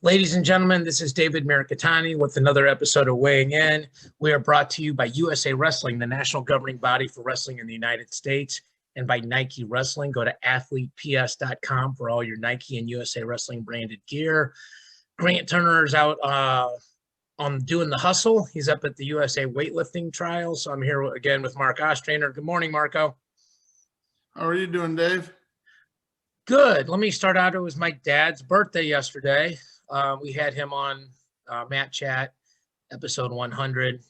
Ladies and gentlemen, this is David Mirikitani with another episode of Weighing In. We are brought to you by USA Wrestling, the national governing body for wrestling in the United States, and by Nike Wrestling. Go to athleteps.com for all your Nike and USA Wrestling branded gear. Grant Turner is out on doing the hustle. He's up at the USA weightlifting trials. So I'm here again with Mark Ostrainer. Good morning, Marco. How are you doing, Dave? Good. Let me start out. It was my dad's birthday yesterday. We had him on Matt Chat, episode 100.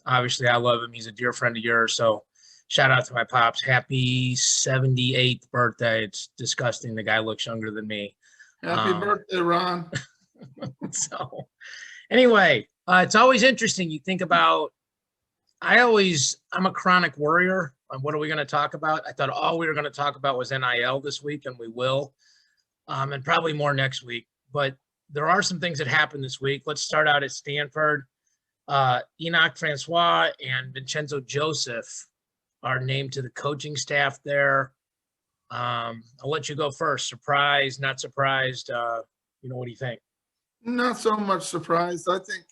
Obviously, I love him. He's a dear friend of yours. So shout out to my pops. Happy 78th birthday. It's disgusting. The guy looks younger than me. Happy birthday, Ron. So anyway, it's always interesting. You think about, I'm a chronic worrier. What are we going to talk about? I thought all we were going to talk about was NIL this week, and we will, and probably more next week. But there are some things that happened this week. Let's start out at Stanford. Enoch Francois and Vincenzo Joseph are named to the coaching staff there. I'll let you go first. Surprised, not surprised? What do you think? Not so much surprised. I think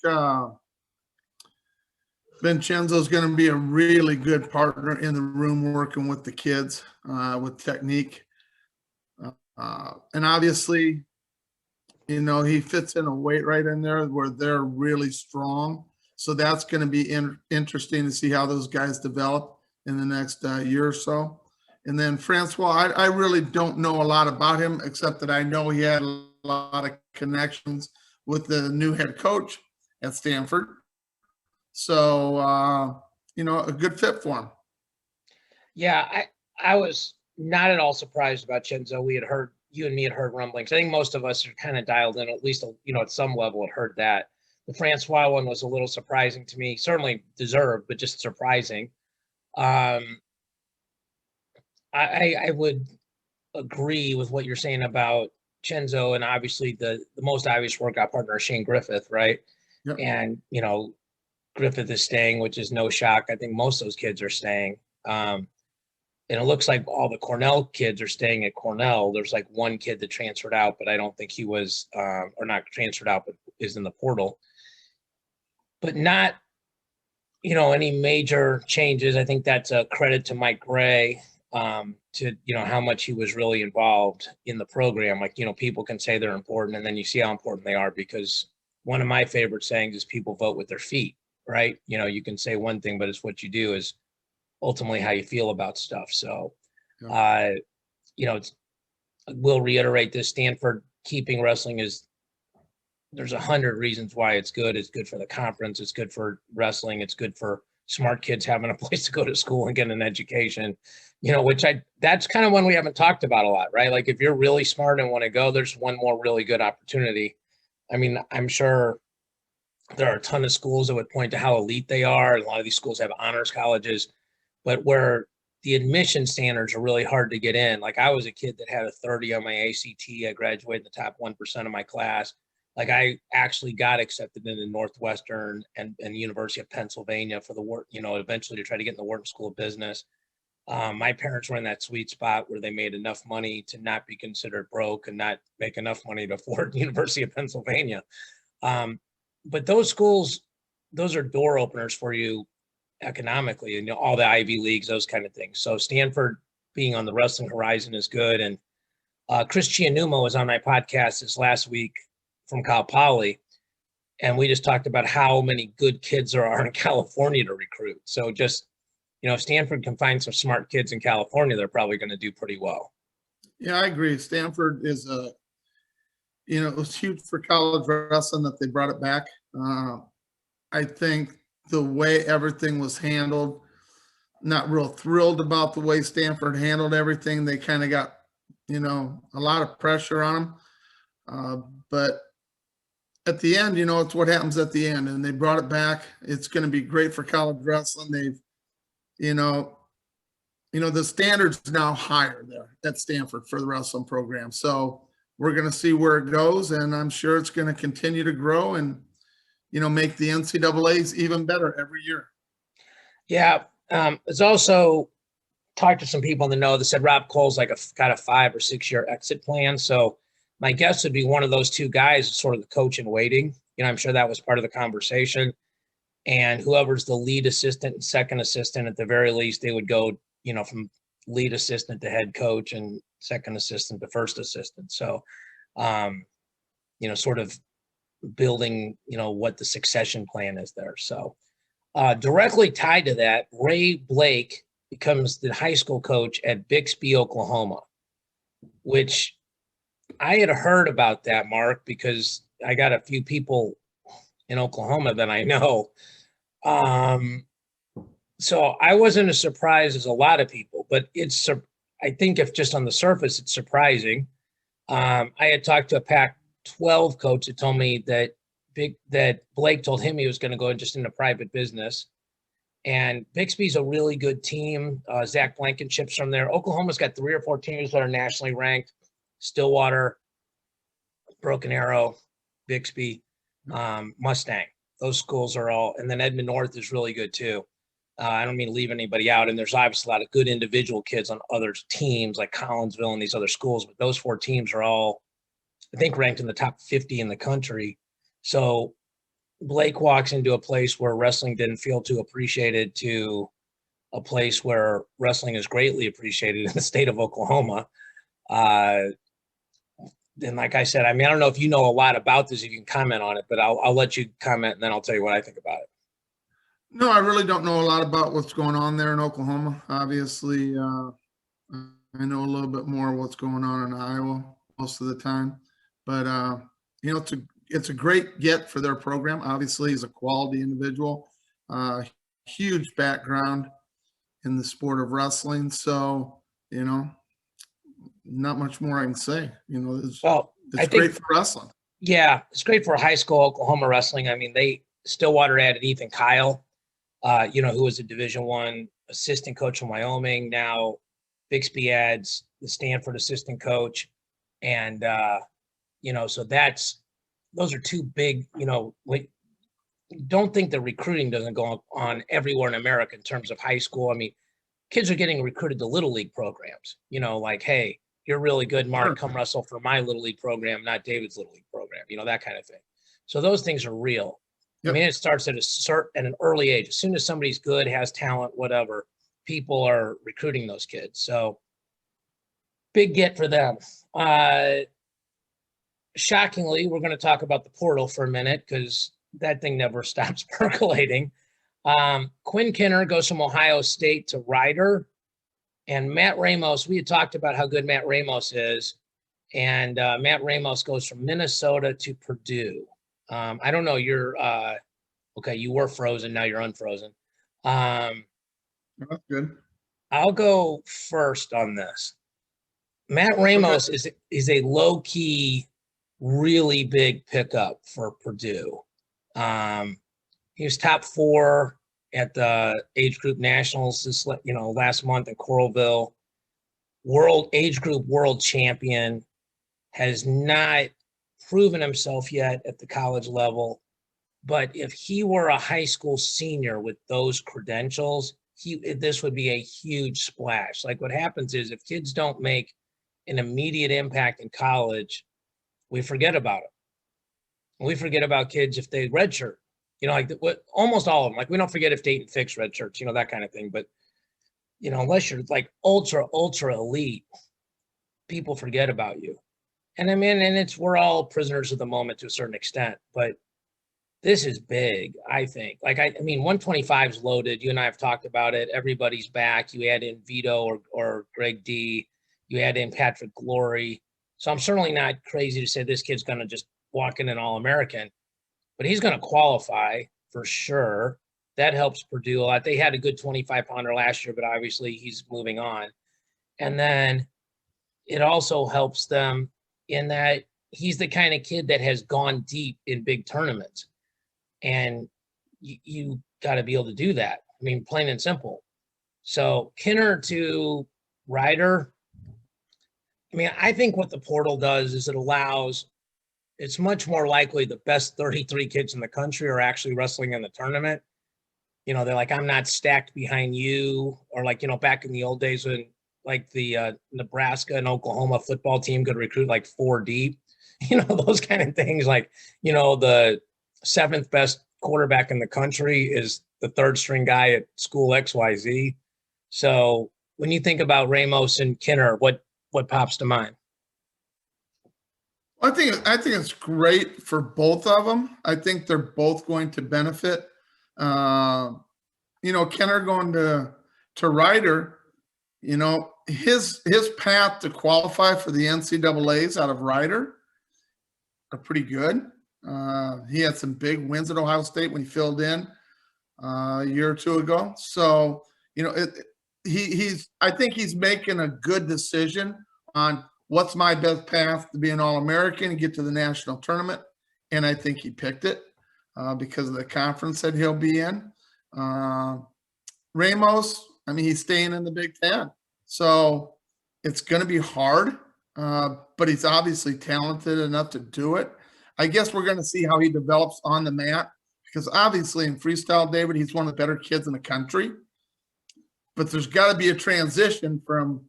Vincenzo's going to be a really good partner in the room working with the kids with technique. And obviously, he fits in a weight right in there where they're really strong. So that's going to be interesting to see how those guys develop in the next year or so. And then Francois, I really don't know a lot about him, except that I know he had a lot of connections with the new head coach at Stanford. So, a good fit for him. Yeah, I was not at all surprised about Chenzo. You and me had heard rumblings. I think most of us are kind of dialed in, at least, at some level had heard that. The Francois one was a little surprising to me, certainly deserved, but just surprising. I would agree with what you're saying about Chenzo, and obviously the most obvious workout partner is Shane Griffith, right? Yep. And, Griffith is staying, which is no shock. I think most of those kids are staying. And it looks like all the Cornell kids are staying at Cornell. There's like one kid that transferred out, but I don't think he was, or not transferred out, but is in the portal. But not, any major changes. I think that's a credit to Mike Gray to, how much he was really involved in the program. Like, people can say they're important, and then you see how important they are, because one of my favorite sayings is people vote with their feet, right? You can say one thing, but it's what you do is ultimately how you feel about stuff. So, we'll reiterate this. Stanford keeping wrestling there's 100 reasons why it's good. It's good for the conference. It's good for wrestling. It's good for smart kids having a place to go to school and get an education, that's kind of one we haven't talked about a lot, right? Like if you're really smart and want to go, there's one more really good opportunity. I mean, I'm sure there are a ton of schools that would point to how elite they are. A lot of these schools have honors colleges, but where the admission standards are really hard to get in. Like I was a kid that had a 30 on my ACT. I graduated in the top 1% of my class. Like I actually got accepted into Northwestern and University of Pennsylvania for the work, eventually to try to get in the Wharton School of Business. My parents were in that sweet spot where they made enough money to not be considered broke and not make enough money to afford the University of Pennsylvania. But those schools, those are door openers for you economically, and all the Ivy Leagues, those kind of things. So Stanford being on the wrestling horizon is good. And Chris Chianuma was on my podcast this last week from Cal Poly, and we just talked about how many good kids there are in California to recruit. So just, if Stanford can find some smart kids in California, they're probably going to do pretty well. Yeah, I agree. Stanford is it was huge for college wrestling that they brought it back. I think the way everything was handled, not real thrilled about the way Stanford handled everything. They kind of got, a lot of pressure on them. But at the end, it's what happens at the end, and they brought it back. It's going to be great for college wrestling. They've, the standards now higher there at Stanford for the wrestling program. So we're going to see where it goes, and I'm sure it's going to continue to grow and, make the NCAAs even better every year. Yeah. It's also talked to some people in the know that said Rob Cole's got a 5 or 6 year exit plan. So My guess would be one of those two guys is sort of the coach in waiting. I'm sure that was part of the conversation. And whoever's the lead assistant and second assistant, at the very least, they would go, from lead assistant to head coach and second assistant to first assistant. So, sort of building, what the succession plan is there. So directly tied to that, Ray Blake becomes the high school coach at Bixby, Oklahoma, which I had heard about that, Mark, because I got a few people in Oklahoma that I know. So I wasn't as surprised as a lot of people, but I think if just on the surface, it's surprising. I had talked to a Pac-12 coach that told me that Blake told him he was going to go just into private business. And Bixby's a really good team. Zach Blankenship's from there. Oklahoma's got 3 or 4 teams that are nationally ranked: Stillwater, Broken Arrow, Bixby, Mustang. Those schools are all, and then Edmond North is really good too. I don't mean to leave anybody out, and there's obviously a lot of good individual kids on other teams like Collinsville and these other schools, but those 4 teams are all, I think, ranked in the top 50 in the country. So Blake walks into a place where wrestling didn't feel too appreciated to a place where wrestling is greatly appreciated in the state of Oklahoma. And like I said, I don't know if you know a lot about this, if you can comment on it, but I'll let you comment and then I'll tell you what I think about it. No, I really don't know a lot about what's going on there in Oklahoma. Obviously, I know a little bit more of what's going on in Iowa most of the time, but it's a great get for their program. Obviously, he's a quality individual, huge background in the sport of wrestling. So, not much more I can say. It's great for wrestling. Yeah, it's great for high school Oklahoma wrestling. Stillwater added Ethan Kyle, who was a Division I assistant coach in Wyoming. Now Bixby adds the Stanford assistant coach. And, so those are 2 big, don't think the recruiting doesn't go on everywhere in America in terms of high school. Kids are getting recruited to little league programs, like, hey, you're really good, Mark, come wrestle for my little league program, not David's little league program, that kind of thing. So those things are real. Yep. It starts at an early age. As soon as somebody's good, has talent, whatever, people are recruiting those kids. So big get for them. Shockingly, we're going to talk about the portal for a minute because that thing never stops percolating. Quinn Kinner goes from Ohio State to Rider. And Matt Ramos, we had talked about how good Matt Ramos is. And Matt Ramos goes from Minnesota to Purdue. I don't know. You're okay. You were frozen. Now you're unfrozen. That's good. I'll go first on this. Matt Ramos is a low-key, really big pickup for Purdue. He was top 4 at the age group nationals last month in Coralville. Age group world champion, has not proven himself yet at the college level. But if he were a high school senior with those credentials, this would be a huge splash. Like what happens is if kids don't make an immediate impact in college, we forget about them. We forget about kids if they redshirt. Almost all of them. Like we don't forget if Dayton Fix redshirts, that kind of thing. But unless you're like ultra elite, people forget about you. And we're all prisoners of the moment to a certain extent. But this is big, I think. 125 is loaded. You and I have talked about it. Everybody's back. You add in Vito or Greg D. You add in Patrick Glory. So I'm certainly not crazy to say this kid's going to just walk in an All-American. But he's going to qualify for sure. That helps Purdue a lot. They had a good 25-pounder last year, but obviously he's moving on. And then it also helps them in that he's the kind of kid that has gone deep in big tournaments. And you got to be able to do that. Plain and simple. So Kinner to Ryder. I think what the portal does is it's much more likely the best 33 kids in the country are actually wrestling in the tournament. They're like, I'm not stacked behind you. Or back in the old days when the Nebraska and Oklahoma football team could recruit 4 deep. those kind of things. Like, the seventh best quarterback in the country is the third string guy at school XYZ. So when you think about Ramos and Kinner, what pops to mind? I think it's great for both of them. I think they're both going to benefit. Kenner going to Ryder, his path to qualify for the NCAAs out of Ryder are pretty good. He had some big wins at Ohio State when he filled in a year or two ago. So, I think he's making a good decision on what's my best path to be an All-American and get to the national tournament. And I think he picked it because of the conference that he'll be in. Ramos, he's staying in the Big Ten. So it's going to be hard, but he's obviously talented enough to do it. I guess we're going to see how he develops on the mat because obviously in freestyle, David, he's one of the better kids in the country. But there's got to be a transition from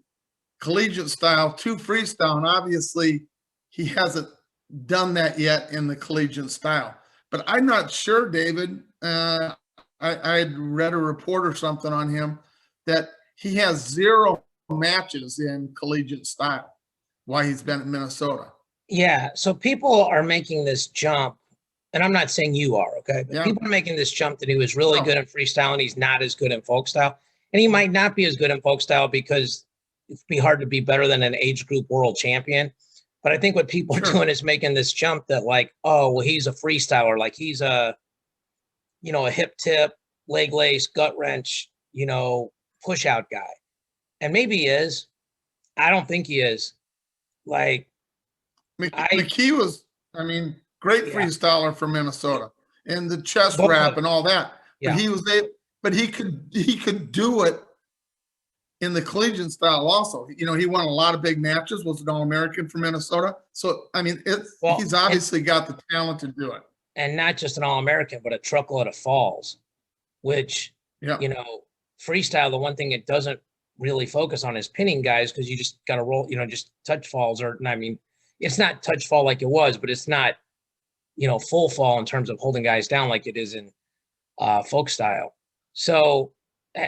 collegiate style to freestyle, and obviously he hasn't done that yet in the collegiate style. But I'm not sure, David. I had read a report or something on him that he has 0 matches in collegiate style while he's been at Minnesota. Yeah, so people are making this jump, and I'm not saying you are, okay? But people are making this jump that he was really good in freestyle and he's not as good in folk style. And he might not be as good in folk style because it'd be hard to be better than an age group world champion. But I think what people are doing is making this jump that like, oh, well, he's a freestyler. Like he's a hip tip, leg lace, gut wrench, push out guy. And maybe he is. I don't think he is. Like, McKee was, great freestyler from Minnesota and the chest wrap and all that. Yeah. But he could do it in the collegiate style also. He won a lot of big matches, was an All-American for Minnesota. So, he's obviously got the talent to do it. And not just an All-American, but a truckload of falls, which, freestyle, the one thing it doesn't really focus on is pinning guys because you just got to roll, just touch falls it's not touch fall like it was, but it's not, full fall in terms of holding guys down like it is in folk style. So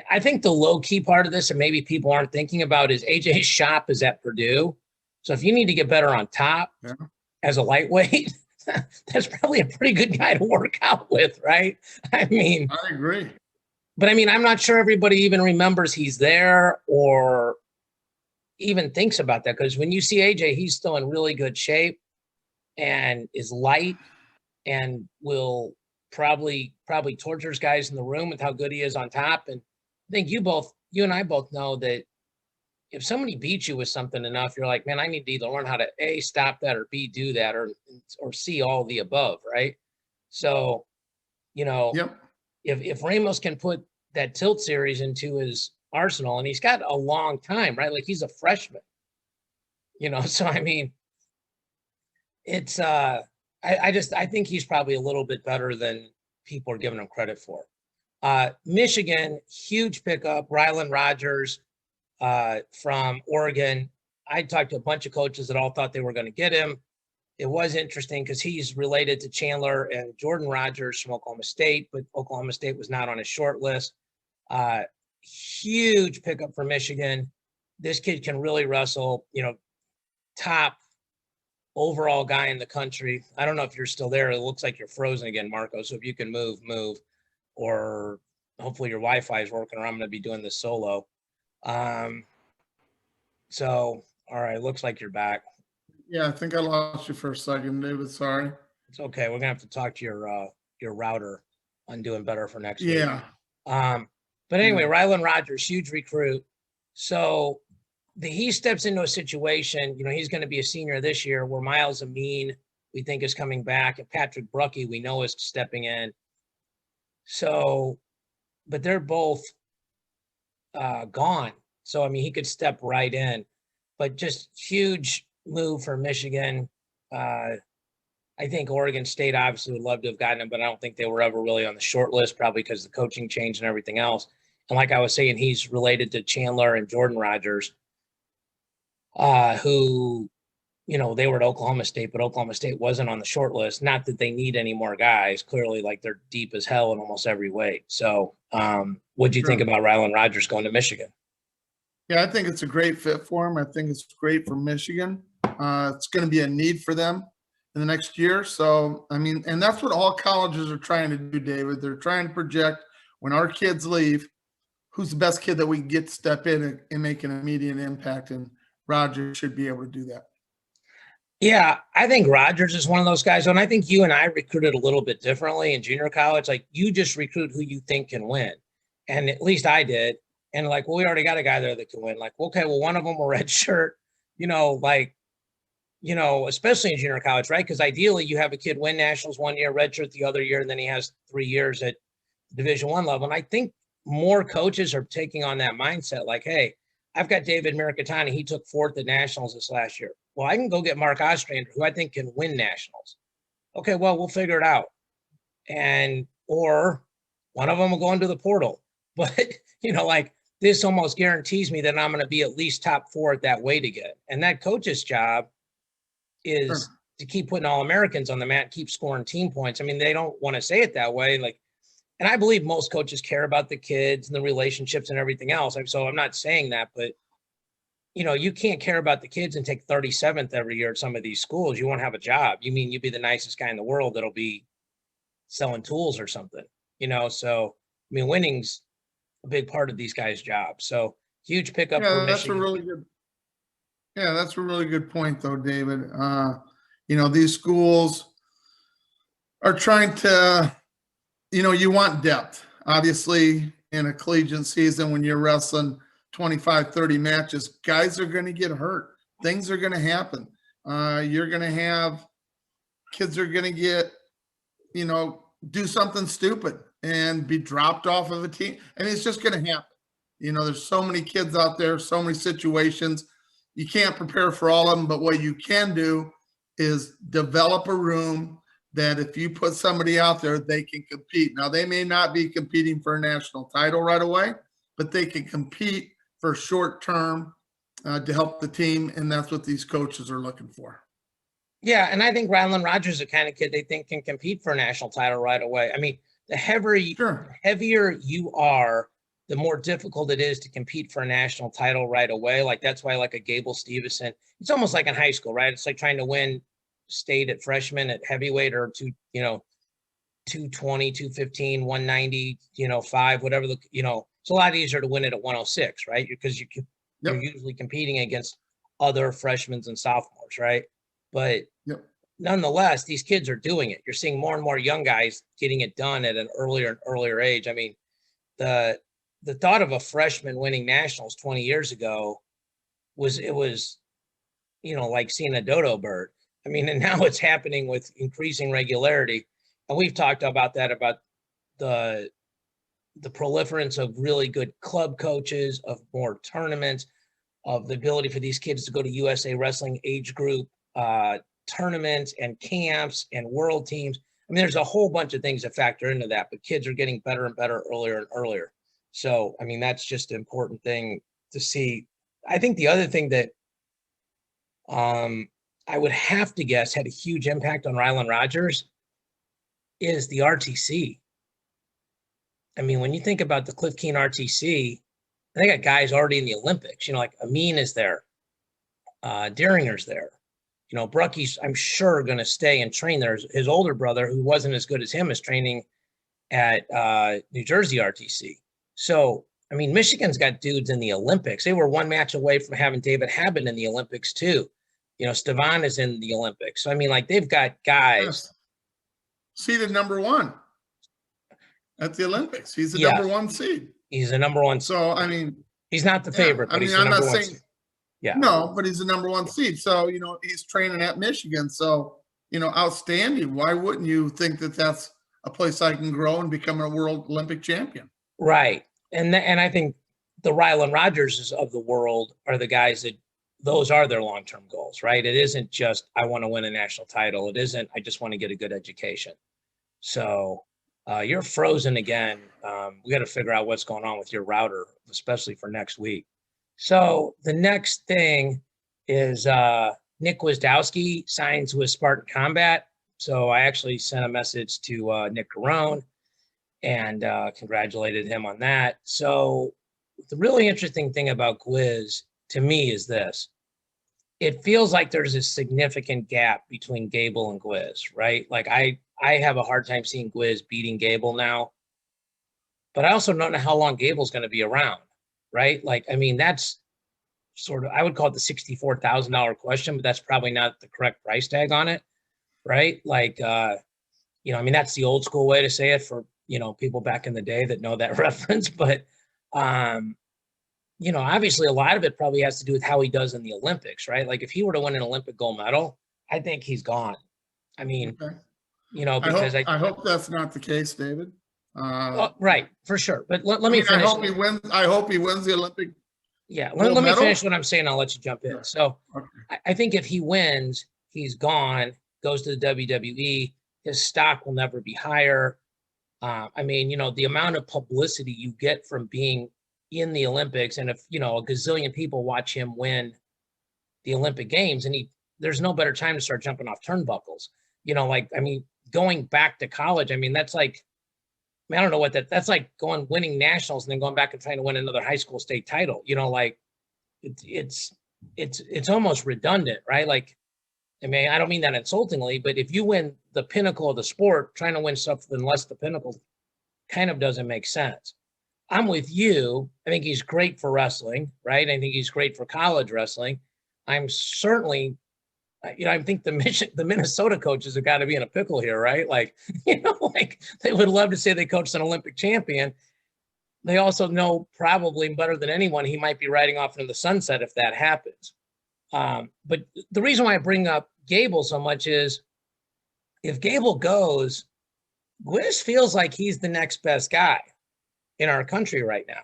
I think the low key part of this, and maybe people aren't thinking about, is AJ's shop is at Purdue. So if you need to get better on top as a lightweight, that's probably a pretty good guy to work out with, right? I agree. But I'm not sure everybody even remembers he's there or even thinks about that. Because when you see AJ, he's still in really good shape and is light and will probably tortures guys in the room with how good he is on top. And I think you and I both know that if somebody beats you with something enough, you're like, man, I need to either learn how to A, stop that, or B, do that, or C, all of the above, right? So, if Ramos can put that tilt series into his arsenal, and he's got a long time, right? Like he's a freshman, so it's I think he's probably a little bit better than people are giving him credit for. Michigan, huge pickup, Rylan Rogers from Oregon. I talked to a bunch of coaches that all thought they were going to get him. It was interesting because he's related to Chandler and Jordan Rogers from Oklahoma State, but Oklahoma State was not on his short list. Huge pickup for Michigan. This kid can really wrestle, top overall guy in the country. I don't know if you're still there. It looks like you're frozen again, Marco. So if you can move, or hopefully your Wi-Fi is working, or I'm going to be doing this solo. So, all right, looks like you're back. Yeah, I think I lost you for a second, David. Sorry. It's okay. We're gonna have to talk to your router on doing better for next week. Yeah. But anyway, Rylan Rogers, huge recruit. So he steps into a situation, he's going to be a senior this year, where Miles Amin, we think, is coming back, and Patrick Bruckey, we know, is stepping in. So, but they're both gone. So, he could step right in, but just huge move for Michigan. I think Oregon State obviously would love to have gotten him, but I don't think they were ever really on the short list, probably because the coaching changed and everything else. And like I was saying, he's related to Chandler and Jordan Rogers, who, they were at Oklahoma State, but Oklahoma State wasn't on the short list. Not that they need any more guys. Clearly, like they're deep as hell in almost every weight. So, what do you think Sure. about Rylan Rogers going to Michigan? Yeah, I think it's a great fit for him. I think it's great for Michigan. It's going to be a need for them in the next year. So, I mean, and that's what all colleges are trying to do, David. They're trying to project when our kids leave, who's the best kid that we can get to step in and make an immediate impact. And Rogers should be able to do that. Yeah, I think Rogers is one of those guys. And I think you and I recruited a little bit differently in junior college. Like you just recruit who you think can win. And at least I did. And like, well, we already got a guy there that can win. Like, okay, well, one of them will red shirt, especially in junior college, right? Because ideally you have a kid win nationals 1 year, red shirt the other year, and then he has 3 years at Division I level. And I think more coaches are taking on that mindset. Like, hey, I've got David Mirikitani. He took 4th at nationals this last year. Well, I can go get Mark Ostrander, who I think can win nationals. Okay, well, we'll figure it out. Or one of them will go into the portal. But, like this almost guarantees me that I'm going to be at least top 4 at that weight again. And that coach's job is to keep putting All-Americans on the mat, keep scoring team points. I mean, they don't want to say it that way. And I believe most coaches care about the kids and the relationships and everything else. So I'm not saying that, but you can't care about the kids and take 37th every year at some of these schools. You won't have a job. You mean you'd be the nicest guy in the world that'll be selling tools or something, So, I mean, winning's a big part of these guys' jobs. So huge pickup for Michigan. That's a really good point, though, David. These schools are trying to, you want depth. Obviously, in a collegiate season, when you're wrestling 25, 30 matches, guys are going to get hurt. Things are going to happen. You're going to have kids are going to get, do something stupid and be dropped off of a team. And it's just going to happen. There's so many kids out there, so many situations. You can't prepare for all of them, but what you can do is develop a room that if you put somebody out there, they can compete. Now, they may not be competing for a national title right away, but they can compete for short term to help the team, and that's what these coaches are looking for. Yeah, and I think Rylan Rogers is the kind of kid they think can compete for a national title right away. I mean, the heavier you are, the more difficult it is to compete for a national title right away. Like that's why like a Gable Stevenson, it's almost like in high school, right? It's like trying to win state at freshman at heavyweight or 220, 215, 190, 5, whatever it's a lot easier to win it at 106, right? Because you're usually competing against other freshmen and sophomores, right? But nonetheless, these kids are doing it. You're seeing more and more young guys getting it done at an earlier and earlier age. I mean, the thought of a freshman winning nationals 20 years ago was like seeing a dodo bird. I mean, and now it's happening with increasing regularity. And we've talked about that, about the proliferance of really good club coaches, of more tournaments, of the ability for these kids to go to USA Wrestling age group tournaments and camps and world teams. I mean, there's a whole bunch of things that factor into that, but kids are getting better and better earlier and earlier. So, I mean, that's just an important thing to see. I think the other thing that I would have to guess had a huge impact on Rylan Rogers is the RTC. I mean, when you think about the Cliff Keen RTC, they got guys already in the Olympics. Like Amin is there, Deringer's there. Brucky's, I'm sure, going to stay and train there. His older brother, who wasn't as good as him, is training at New Jersey RTC. So, I mean, Michigan's got dudes in the Olympics. They were one match away from having David Habit in the Olympics, too. Stevan is in the Olympics. So, I mean, like, they've got guys. Yes. Seeded number 1 at the Olympics. He's the number 1 seed. He's the number 1. So, I mean, he's not the favorite, but he's the number 1 seed. Yeah. No, but he's the number 1 seed. So, he's training at Michigan. So, outstanding. Why wouldn't you think that that's a place I can grow and become a world Olympic champion? Right. And I think the Rylan Rogerses of the world are the guys that those are their long-term goals, right? It isn't just, I want to win a national title. It isn't, I just want to get a good education. So you're frozen again. We got to figure out what's going on with your router, especially for next week. So the next thing is Nick Wisdowski signs with Spartan Combat. So I actually sent a message to Nick Garone and congratulated him on that. So the really interesting thing about Gwiz to me is this. It feels like there's a significant gap between Gable and Gwiz, right? Like I have a hard time seeing Gwiz beating Gable now, but I also don't know how long Gable's going to be around, right? Like, I mean, that's sort of, I would call it the $64,000 question, but that's probably not the correct price tag on it, right? Like, I mean, that's the old school way to say it for, people back in the day that know that reference, but, obviously a lot of it probably has to do with how he does in the Olympics, right? Like if he were to win an Olympic gold medal, I think he's gone. I mean, Okay. because I hope that's not the case, David. right, for sure. But let me I finish. I hope he wins the Olympic. Yeah, let me finish what I'm saying. I'll let you jump in. Yeah. So Okay. I think if he wins, he's gone, goes to the WWE, his stock will never be higher. I mean, the amount of publicity you get from being in the Olympics, and if, a gazillion people watch him win the Olympic Games, and there's no better time to start jumping off turnbuckles. Going back to college, I mean, that's like, I don't know what that's like winning nationals and then going back and trying to win another high school state title, it's almost redundant, right? Like, I mean, I don't mean that insultingly, but if you win the pinnacle of the sport, trying to win something less the pinnacle kind of doesn't make sense. I'm with you. I think he's great for wrestling, right? I think he's great for college wrestling. I'm certainly, I think the Minnesota coaches have got to be in a pickle here, right? Like, like they would love to say they coached an Olympic champion. They also know probably better than anyone he might be riding off into the sunset if that happens. But the reason why I bring up Gable so much is if Gable goes, Gwiz feels like he's the next best guy in our country right now.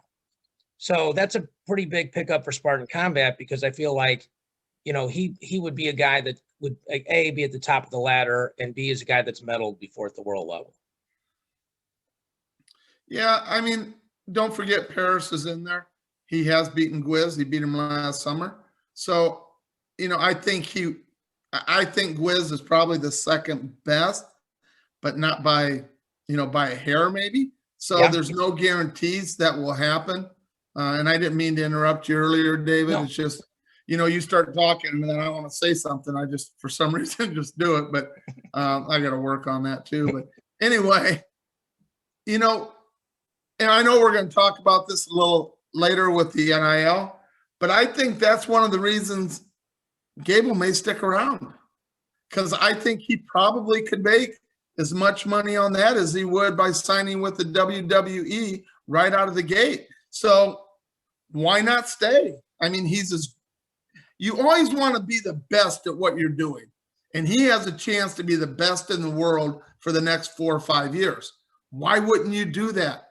So that's a pretty big pickup for Spartan Combat because I feel like, he would be a guy that would, like, A, be at the top of the ladder, and B, is a guy that's medaled before at the world level. Yeah, I mean, don't forget Paris is in there. He has beaten Gwiz. He beat him last summer. So, I think Gwiz is probably the second best, but not by a hair maybe. So yeah. There's no guarantees that will happen. And I didn't mean to interrupt you earlier, David. No. It's just, you start talking and then I want to say something. I just, for some reason, just do it. But I got to work on that too. But anyway, and I know we're going to talk about this a little later with the NIL, but I think that's one of the reasons Gable may stick around because I think he probably could make as much money on that as he would by signing with the WWE right out of the gate. So why not stay? I mean, you always want to be the best at what you're doing. And he has a chance to be the best in the world for the next 4 or 5 years. Why wouldn't you do that?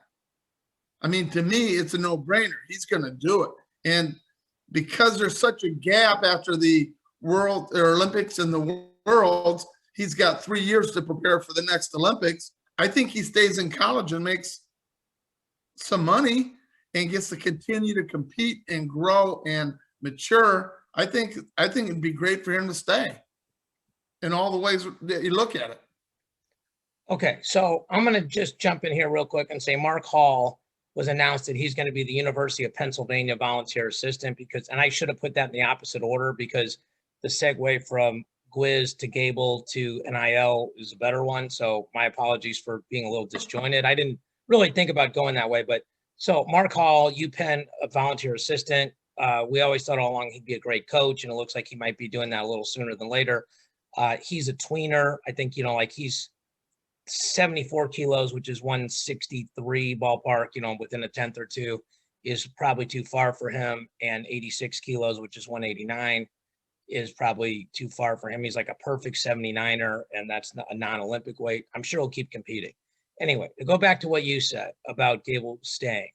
I mean, to me, it's a no-brainer. He's going to do it. And because there's such a gap after the World or Olympics and the Worlds, he's got 3 years to prepare for the next Olympics. I think he stays in college and makes some money and gets to continue to compete and grow and mature. I think it'd be great for him to stay in all the ways that you look at it. Okay, so I'm going to just jump in here real quick and say Mark Hall was announced that he's going to be the University of Pennsylvania volunteer assistant and I should have put that in the opposite order because the segue from Gwiz to Gable to NIL is a better one. So my apologies for being a little disjointed. I didn't really think about going that way, but so Mark Hall, UPenn, a volunteer assistant. We always thought all along he'd be a great coach, and it looks like he might be doing that a little sooner than later. He's a tweener. I think, he's 74 kilos, which is 163 ballpark, within a tenth or two is probably too far for him. And 86 kilos, which is 189, is probably too far for him. He's like a perfect 79er, and that's a non-Olympic weight. I'm sure he'll keep competing. Anyway, to go back to what you said about Gable staying.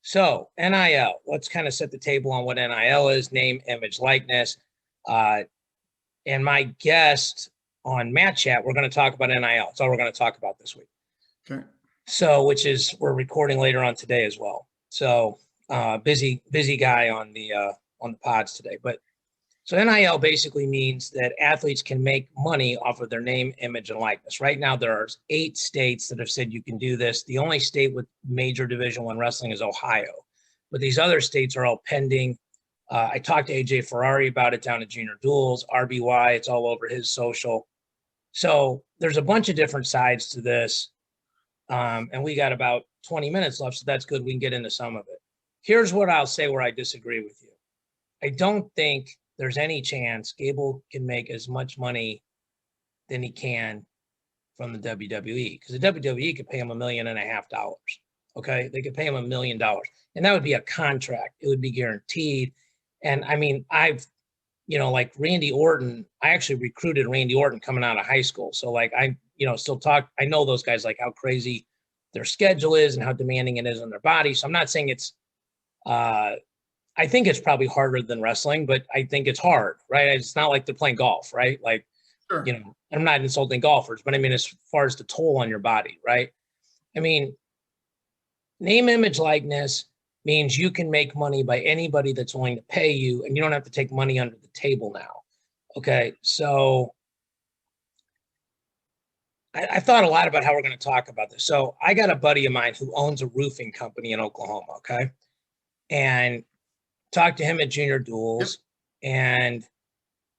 So NIL, let's kind of set the table on what NIL is, name, image, likeness. And my guest on Matt Chat, we're going to talk about NIL. That's all we're going to talk about this week. Okay. So, we're recording later on today as well. So busy guy on the pods today. But So NIL basically means that athletes can make money off of their name, image, and likeness. Right now, there are 8 states that have said you can do this. The only state with major Division I wrestling is Ohio, but these other states are all pending. I talked to AJ Ferrari about it down at Junior Duels, RBY, it's all over his social. So there's a bunch of different sides to this. And we got about 20 minutes left, so that's good. We can get into some of it. Here's what I'll say where I disagree with you. I don't think there's any chance Gable can make as much money than he can from the WWE, because the WWE could pay him $1.5 million. Okay, they could pay him $1 million, and that would be a contract. It would be guaranteed. And I mean, like Randy Orton, I actually recruited Randy Orton coming out of high school. So like I know those guys, like how crazy their schedule is and how demanding it is on their body. So I'm not saying it's I think it's probably harder than wrestling, but I think it's hard, right? It's not like they're playing golf, right? Like, Sure. I'm not insulting golfers, but I mean, as far as the toll on your body, right? I mean, name, image, likeness means you can make money by anybody that's willing to pay you, and you don't have to take money under the table now. Okay, so I thought a lot about how we're going to talk about this. So I got a buddy of mine who owns a roofing company in Oklahoma, okay? And talked to him at Junior Duels. Yep. And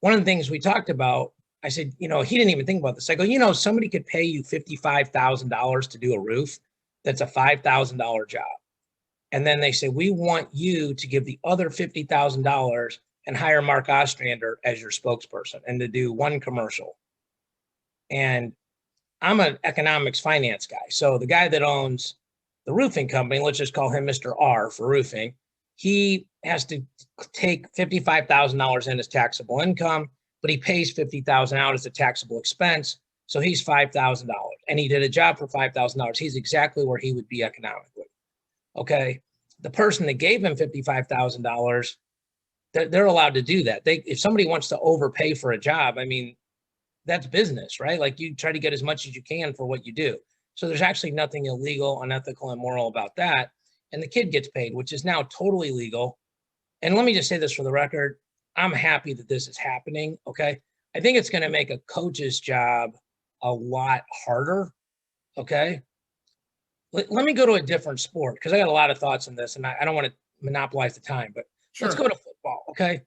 one of the things we talked about, I said, he didn't even think about this. I go, somebody could pay you $55,000 to do a roof. That's a $5,000 job. And then they say, we want you to give the other $50,000 and hire Mark Ostrander as your spokesperson and to do one commercial. And I'm an economics finance guy. So the guy that owns the roofing company, let's just call him Mr. R for roofing, he has to take $55,000 in as taxable income, but he pays $50,000 out as a taxable expense. So he's $5,000, and he did a job for $5,000. He's exactly where he would be economically. Okay. The person that gave him $55,000, they're allowed to do that. If somebody wants to overpay for a job, I mean, that's business, right? Like you try to get as much as you can for what you do. So there's actually nothing illegal, unethical, and immoral about that. And the kid gets paid, which is now totally legal. And let me just say this for the record. I'm happy that this is happening, okay? I think it's going to make a coach's job a lot harder, okay? Let me go to a different sport, because I got a lot of thoughts on this, and I don't want to monopolize the time, but sure. Let's go to football, okay?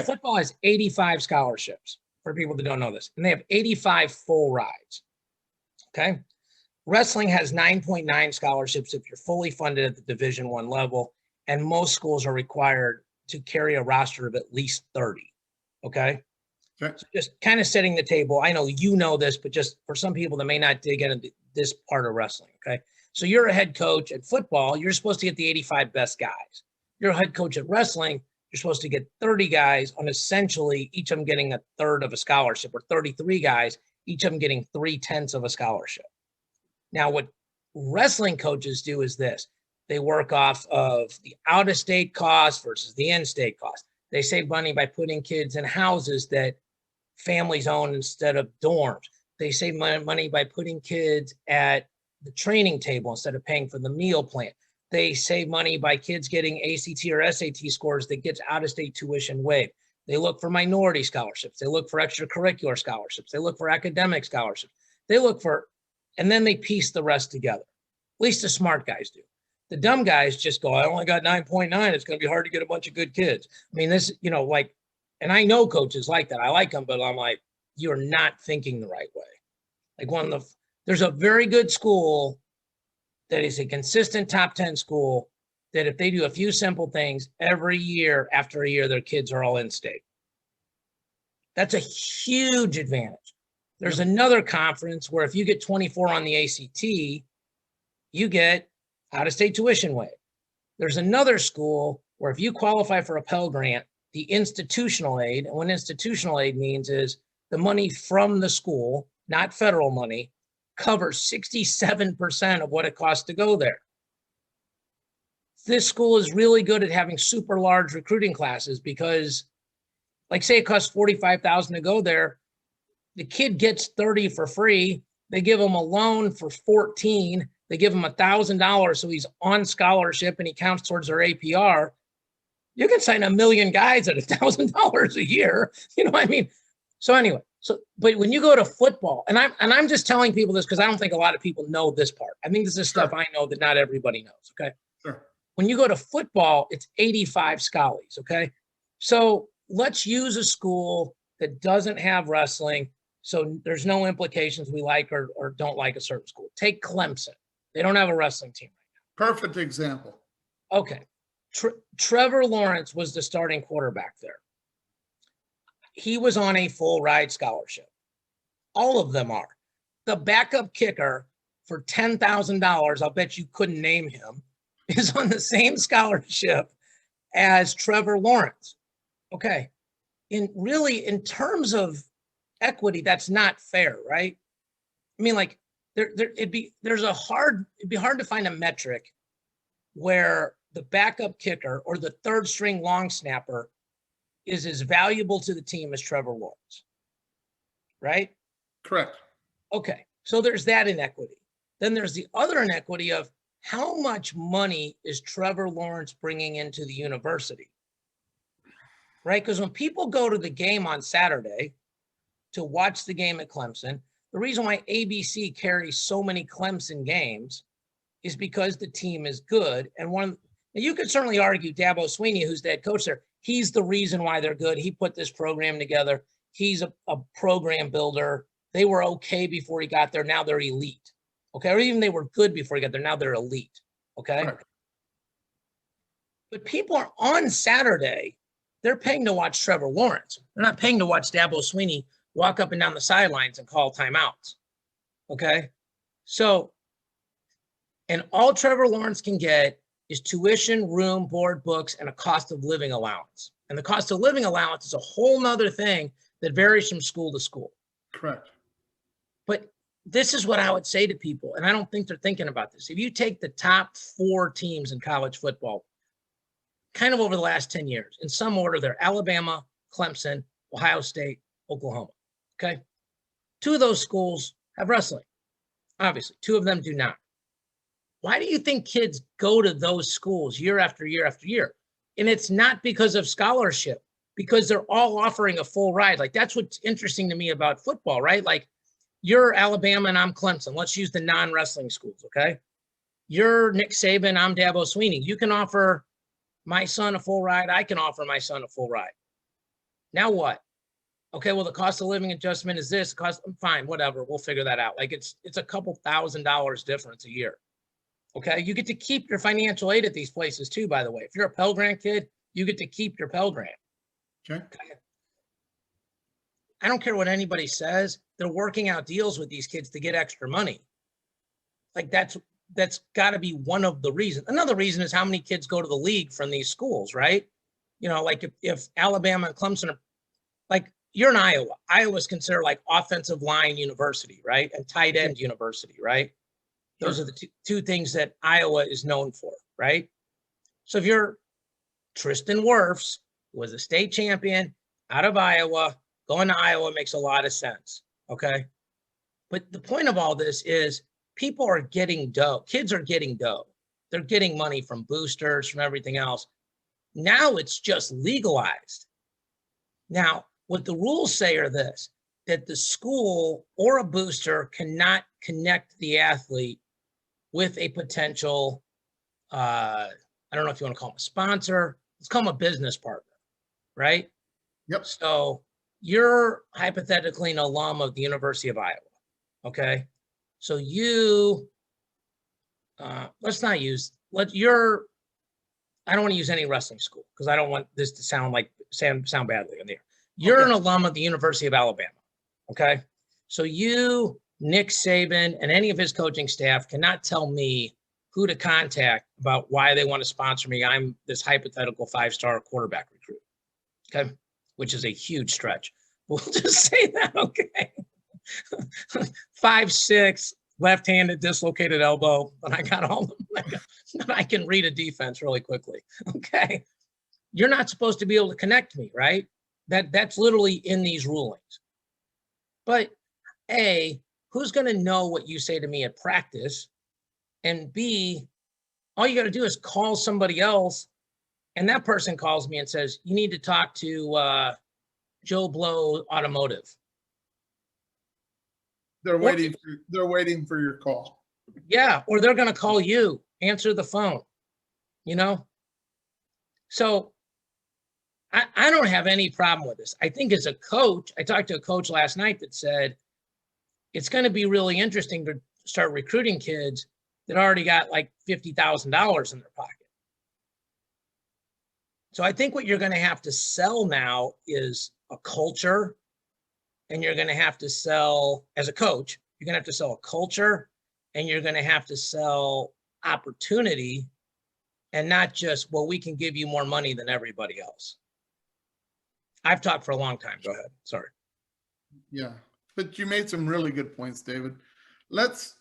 Football has 85 scholarships, for people that don't know this, and they have 85 full rides, okay? Wrestling has 9.9 scholarships if you're fully funded at the Division I level, and most schools are required to carry a roster of at least 30, okay? Sure. So just kind of setting the table. I know you know this, but just for some people that may not dig into this part of wrestling, okay? So you're a head coach at football, you're supposed to get the 85 best guys. You're a head coach at wrestling, you're supposed to get 30 guys on essentially each of them getting a third of a scholarship, or 33 guys, each of them getting 3/10 of a scholarship. Now, what wrestling coaches do is this. They work off of the out-of-state cost versus the in-state cost. They save money by putting kids in houses that families own instead of dorms. They save money by putting kids at the training table instead of paying for the meal plan. They save money by kids getting ACT or SAT scores that gets out-of-state tuition waived. They look for minority scholarships. They look for extracurricular scholarships. They look for academic scholarships. They look for, and then they piece the rest together. At least the smart guys do. The dumb guys just go, I only got 9.9. It's going to be hard to get a bunch of good kids. I mean, this, and I know coaches like that. I like them, but I'm like, you're not thinking the right way. Like there's a very good school that is a consistent top 10 school that if they do a few simple things every year, after a year, their kids are all in state. That's a huge advantage. There's another conference where if you get 24 on the ACT, you get out-of-state tuition waived. There's another school where if you qualify for a Pell Grant, the institutional aid, and what institutional aid means is the money from the school, not federal money, covers 67% of what it costs to go there. This school is really good at having super large recruiting classes because, like, say it costs $45,000 to go there, the kid gets 30 for free. They give him a loan for 14. They give him $1,000 so he's on scholarship and he counts towards their APR. You can sign 1 million guys at $1,000 a year. You know what I mean? So anyway, but when you go to football, and I'm just telling people this because I don't think a lot of people know this part. I think this is stuff I know that not everybody knows. Okay. Sure. When you go to football, it's 85 scholars. Okay. So let's use a school that doesn't have wrestling. So there's no implications we like or don't like a certain school. Take Clemson. They don't have a wrestling team right now. Perfect example. Okay. Trevor Lawrence was the starting quarterback there. He was on a full ride scholarship. All of them are. The backup kicker for $10,000, I'll bet you couldn't name him, is on the same scholarship as Trevor Lawrence. Okay. In terms of equity, that's not fair, right? I mean, like it'd be hard to find a metric where the backup kicker or the third string long snapper is as valuable to the team as Trevor Lawrence, right? Correct. Okay, so there's that inequity. Then there's the other inequity of how much money is Trevor Lawrence bringing into the university, right? Because when people go to the game on Saturday to watch the game at Clemson, the reason why ABC carries so many Clemson games is because the team is good. And you could certainly argue Dabo Swinney, who's the head coach there, he's the reason why they're good. He put this program together. He's a program builder. They were okay before he got there. Now they're elite. Okay. Or even they were good before he got there. Now they're elite. Okay. Right. But people are on Saturday, they're paying to watch Trevor Lawrence. They're not paying to watch Dabo Swinney walk up and down the sidelines and call timeouts. Okay. So, and all Trevor Lawrence can get is tuition, room, board, books, and a cost of living allowance. And the cost of living allowance is a whole nother thing that varies from school to school. Correct. But this is what I would say to people, and I don't think they're thinking about this. If you take the top 4 teams in college football, kind of over the last 10 years, in some order, they're Alabama, Clemson, Ohio State, Oklahoma. Okay. 2 of those schools have wrestling. Obviously, 2 of them do not. Why do you think kids go to those schools year after year after year? And it's not because of scholarship, because they're all offering a full ride. Like, that's what's interesting to me about football, right? Like, you're Alabama and I'm Clemson. Let's use the non-wrestling schools, okay? You're Nick Saban, I'm Dabo Swinney. You can offer my son a full ride. I can offer my son a full ride. Now what? Okay, well, the cost of living adjustment is this. Fine, whatever. We'll figure that out. Like, it's a couple $1,000s difference a year. Okay, you get to keep your financial aid at these places too, by the way. If you're a Pell Grant kid, you get to keep your Pell Grant. Okay. I don't care what anybody says. They're working out deals with these kids to get extra money. Like, that's got to be one of the reasons. Another reason is how many kids go to the league from these schools, right? You know, like if Alabama and Clemson are, like, you're in Iowa. Iowa's considered like offensive line university, right? And tight end university, right? Those are the two things that Iowa is known for, right? So if you're Tristan Wirfs, who was a state champion out of Iowa, going to Iowa makes a lot of sense, okay? But the point of all this is people are getting dough. Kids are getting dough. They're getting money from boosters, from everything else. Now it's just legalized. Now, what the rules say are this, that the school or a booster cannot connect the athlete with a potential, I don't know if you want to call him a sponsor, let's call him a business partner, right? Yep. So you're hypothetically an alum of the University of Iowa, okay? So you, I don't want to use any wrestling school because I don't want this to sound badly on the air. You're an alum of the University of Alabama, okay? So you, Nick Saban, and any of his coaching staff cannot tell me who to contact about why they want to sponsor me. I'm this hypothetical 5-star quarterback recruit, okay? Which is a huge stretch. We'll just say that, okay? 5'6", left-handed, dislocated elbow, but I got all of them. I can read a defense really quickly, okay? You're not supposed to be able to connect me, right? That's literally in these rulings. But A, who's going to know what you say to me at practice? And B, all you got to do is call somebody else And that person calls me and says, you need to talk to Joe Blow Automotive. They're waiting for your call. Yeah, or they're going to call you, answer the phone, you know? So I don't have any problem with this. I think as a coach, I talked to a coach last night that said, it's going to be really interesting to start recruiting kids that already got like $50,000 in their pocket. So I think what you're going to have to sell now is a culture, and you're going to have to sell, as a coach, you're going to have to sell a culture, and you're going to have to sell opportunity, and not just, well, we can give you more money than everybody else. I've talked for a long time. Go ahead. Sorry. Yeah, but you made some really good points, David. Let's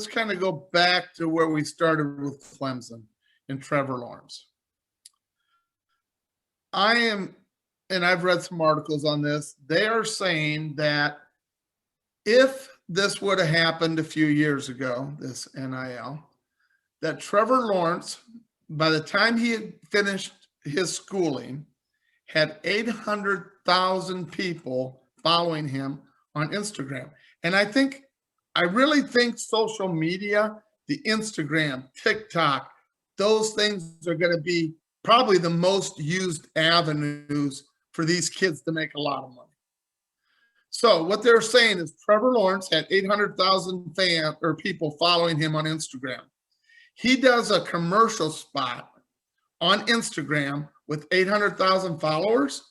kind of go back to where we started with Clemson and Trevor Lawrence. I've read some articles on this. They are saying that if this would have happened a few years ago, this NIL, that Trevor Lawrence, by the time he had finished his schooling, had 800,000 people following him on Instagram. And I really think social media, the Instagram, TikTok, those things are going to be probably the most used avenues for these kids to make a lot of money. So what they're saying is Trevor Lawrence had 800,000 fans or people following him on Instagram. He does a commercial spot on Instagram with 800,000 followers.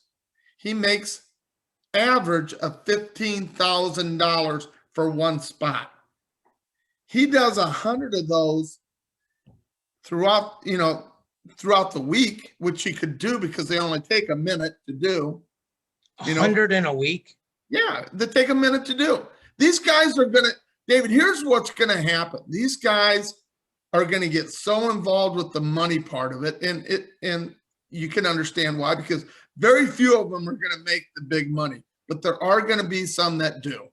He makes average of $15,000 for one spot. He does 100 of those throughout the week, which he could do because they only take a minute to do. 100 in a week? Yeah, they take a minute to do. These guys are going to, David, here's what's going to happen. These guys are going to get so involved with the money part of it. And you can understand why, because very few of them are going to make the big money, but there are going to be some that do.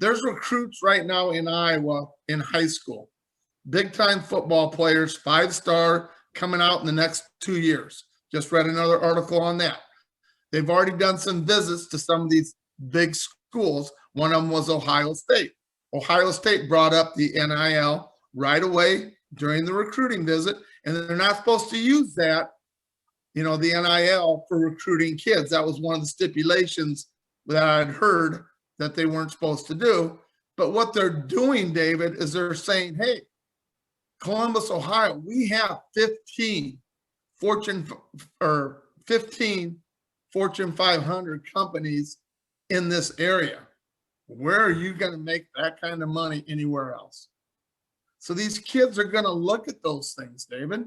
There's recruits right now in Iowa in high school, big time football players, 5-star coming out in the next 2 years. Just read another article on that. They've already done some visits to some of these big schools. One of them was Ohio State. Ohio State brought up the NIL right away during the recruiting visit, and they're not supposed to use that, the NIL for recruiting kids. That was one of the stipulations that I had heard that they weren't supposed to do. But what they're doing, David, is they're saying, hey, Columbus, Ohio, we have 15 Fortune 500 companies in this area. Where are you going to make that kind of money anywhere else? So these kids are going to look at those things, David.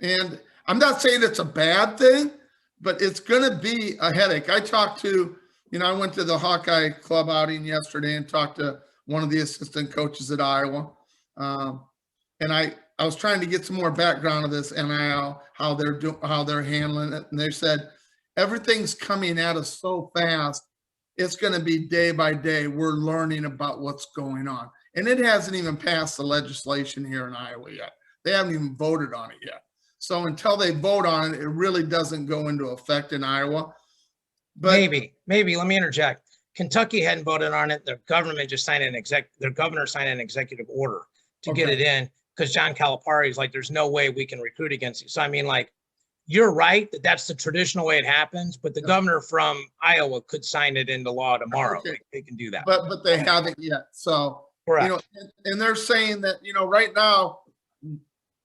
And I'm not saying it's a bad thing, but it's going to be a headache. I talked to, I went to the Hawkeye Club outing yesterday and talked to one of the assistant coaches at Iowa. And I was trying to get some more background of this NIL, how they're handling it. And they said, everything's coming at us so fast. It's going to be day by day. We're learning about what's going on. And it hasn't even passed the legislation here in Iowa yet. They haven't even voted on it yet. So until they vote on it, it really doesn't go into effect in Iowa. But maybe let me interject. Kentucky hadn't voted on it. Their government just signed their governor signed an executive order to get it in, because John Calipari is like, there's no way we can recruit against you. So I mean, like, you're right that that's the traditional way it happens, but the governor from Iowa could sign it into law tomorrow. Okay. Like, they can do that. But they haven't yet. So, correct. And they're saying that, right now,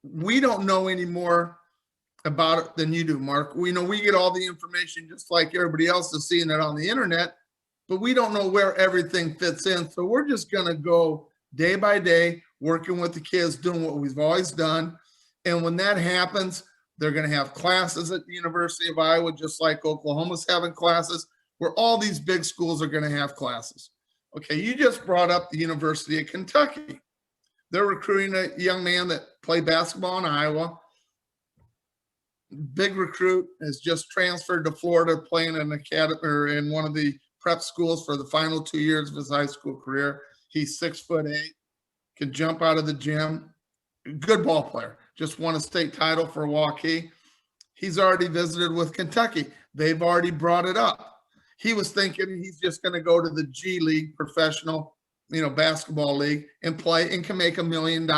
we don't know any more about it than you do, Mark. We know we get all the information just like everybody else is seeing it on the internet, but we don't know where everything fits in. So we're just going to go day by day, working with the kids, doing what we've always done. And when that happens, they're going to have classes at the University of Iowa, just like Oklahoma's having classes, where all these big schools are going to have classes. Okay, you just brought up the University of Kentucky. They're recruiting a young man that played basketball in Iowa. Big recruit, has just transferred to Florida, playing in academy or in one of the prep schools for the final 2 years of his high school career. He's 6'8", can jump out of the gym. Good ball player. Just won a state title for Waukee. He's already visited with Kentucky. They've already brought it up. He was thinking he's just going to go to the G League professional, basketball league and play and can make $1 million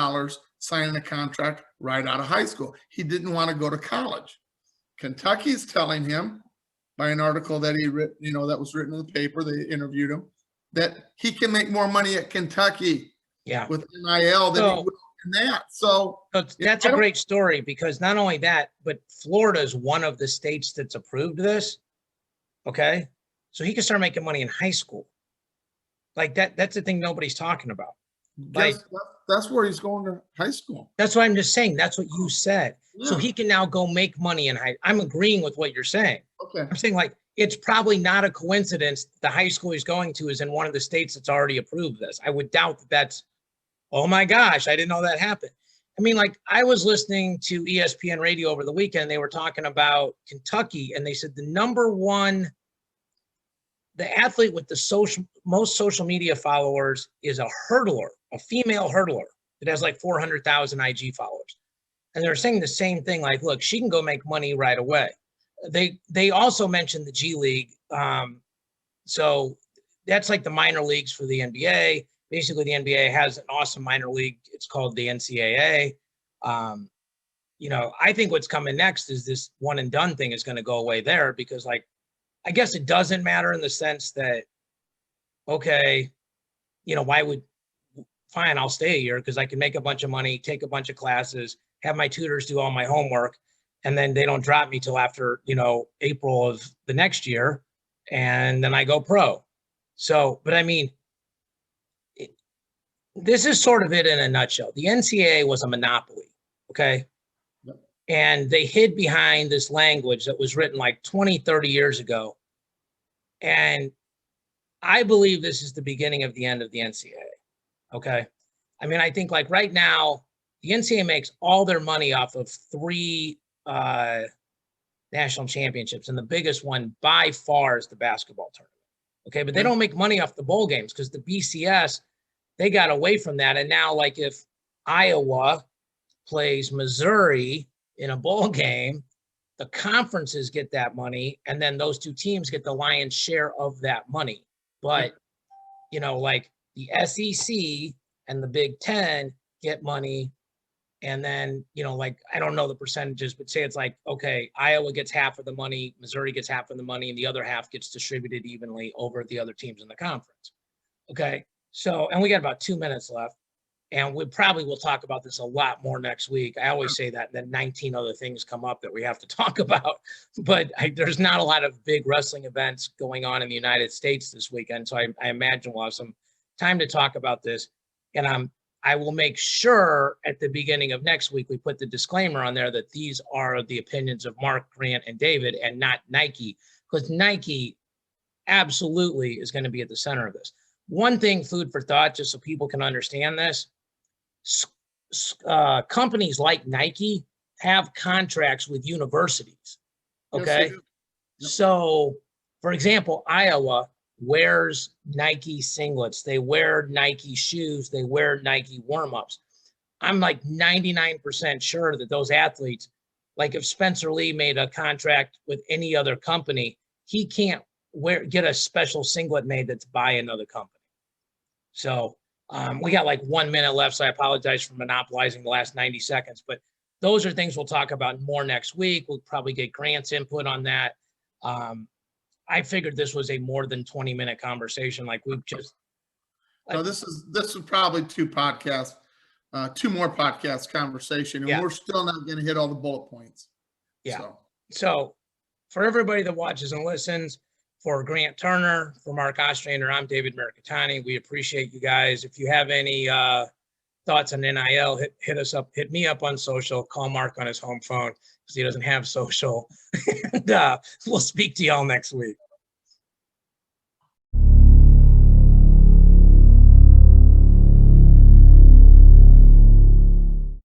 signing a contract right out of high school. He didn't want to go to college. Kentucky's telling him by an article that he wrote, that was written in the paper, they interviewed him, that he can make more money at Kentucky with NIL than he would in that. So that's a great story, because not only that, but Florida is one of the states that's approved this. Okay. So he can start making money in high school. Like that's the thing nobody's talking about. That's where he's going to high school. That's what I'm just saying. That's what you said. Yeah. So he can now go make money in I'm agreeing with what you're saying. Okay. I'm saying, like, it's probably not a coincidence the high school he's going to is in one of the states that's already approved this. I would doubt that's, oh my gosh, I didn't know that happened. I mean, like, I was listening to ESPN radio over the weekend. They were talking about Kentucky, and they said the athlete with the most social media followers is a hurdler, a female hurdler that has like 400,000 IG followers. And they're saying the same thing, like, look, she can go make money right away. They also mentioned the G League. So that's like the minor leagues for the NBA. Basically, the NBA has an awesome minor league. It's called the NCAA. I think what's coming next is this one and done thing is going to go away there, because, like, I guess it doesn't matter in the sense that, okay, fine, I'll stay a year because I can make a bunch of money, take a bunch of classes, have my tutors do all my homework, and then they don't drop me till after, April of the next year, and then I go pro. So, but I mean, this is sort of it in a nutshell. The NCAA was a monopoly, okay? Yep. And they hid behind this language that was written like 20, 30 years ago. And I believe this is the beginning of the end of the NCAA, okay? I mean, I think, like, right now, the NCAA makes all their money off of 3 national championships, and the biggest one by far is the basketball tournament, okay? But they don't make money off the bowl games because the BCS, they got away from that. And now, like, if Iowa plays Missouri in a bowl game, the conferences get that money, and then those 2 teams get the lion's share of that money. But, like, the SEC and the Big Ten get money, and then, like, I don't know the percentages, but say it's like, okay, Iowa gets half of the money, Missouri gets half of the money, and the other half gets distributed evenly over the other teams in the conference. Okay. So, and we got about 2 minutes left, and we probably will talk about this a lot more next week. I always say that, and then 19 other things come up that we have to talk about, but there's not a lot of big wrestling events going on in the United States this weekend. So I imagine we'll have some time to talk about this, and I will make sure at the beginning of next week, we put the disclaimer on there that these are the opinions of Mark, Grant, and David, and not Nike, because Nike absolutely is going to be at the center of this. One thing, food for thought, just so people can understand this, companies like Nike have contracts with universities, okay? Yes, yep. So, for example, Iowa wears Nike singlets. They wear Nike shoes. They wear Nike warm-ups. I'm like 99% sure that those athletes, like if Spencer Lee made a contract with any other company, he can't get a special singlet made that's by another company. So we got like 1 minute left, so I apologize for monopolizing the last 90 seconds. But those are things we'll talk about more next week. We'll probably get Grant's input on that. I figured this was a more than 20-minute conversation. Like, we've just. No, this is probably 2 podcasts, 2 more podcast conversation, and we're still not going to hit all the bullet points. Yeah. So for everybody that watches and listens, for Grant Turner, for Mark Ostrander, I'm David Mirikitani. We appreciate you guys. If you have any thoughts on NIL, hit us up, hit me up on social, call Mark on his home phone because he doesn't have social. And we'll speak to y'all next week.